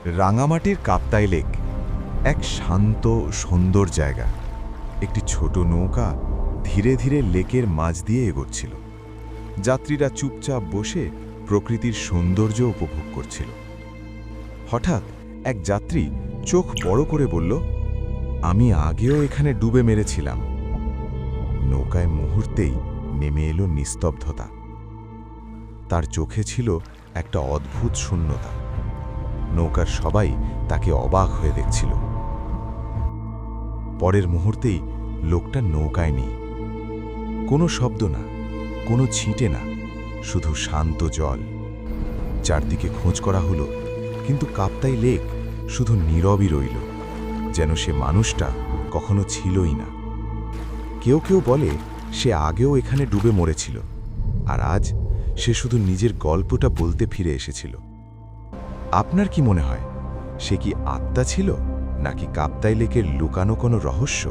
রাঙামাটির কাপ্তাই লেক এক শান্ত সুন্দর জায়গা। একটি ছোট নৌকা ধীরে ধীরে লেকের মাঝ দিয়ে এগোচ্ছিল। যাত্রীরা চুপচাপ বসে প্রকৃতির সৌন্দর্য উপভোগ করছিল। হঠাৎ এক যাত্রী চোখ বড় করে বলল, আমি আগেও এখানে ডুবে মেরেছিলাম। নৌকায় মুহূর্তেই নেমে এলো নিস্তব্ধতা। তার চোখে ছিল একটা অদ্ভুত শূন্যতা। নৌকার সবাই তাকে অবাক হয়ে দেখছিল। পরের মুহূর্তেই লোকটা নৌকায় নেই। কোনো শব্দ না, কোনো ছিটে না, শুধু শান্ত জল। চারদিকে খোঁজ করা হলো, কিন্তু কাপ্তাই লেক শুধু নীরবই রইল, যেন সে মানুষটা কখনো ছিলই না। কেউ কেউ বলে সে আগেও এখানে ডুবে মরেছিল, আর আজ সে শুধু নিজের গল্পটা বলতে ফিরে এসেছিল। আপনার কি মনে হয়, সে কি আত্মা ছিল, নাকি কাপ্তাই লেকের লুকানো কোনো রহস্য?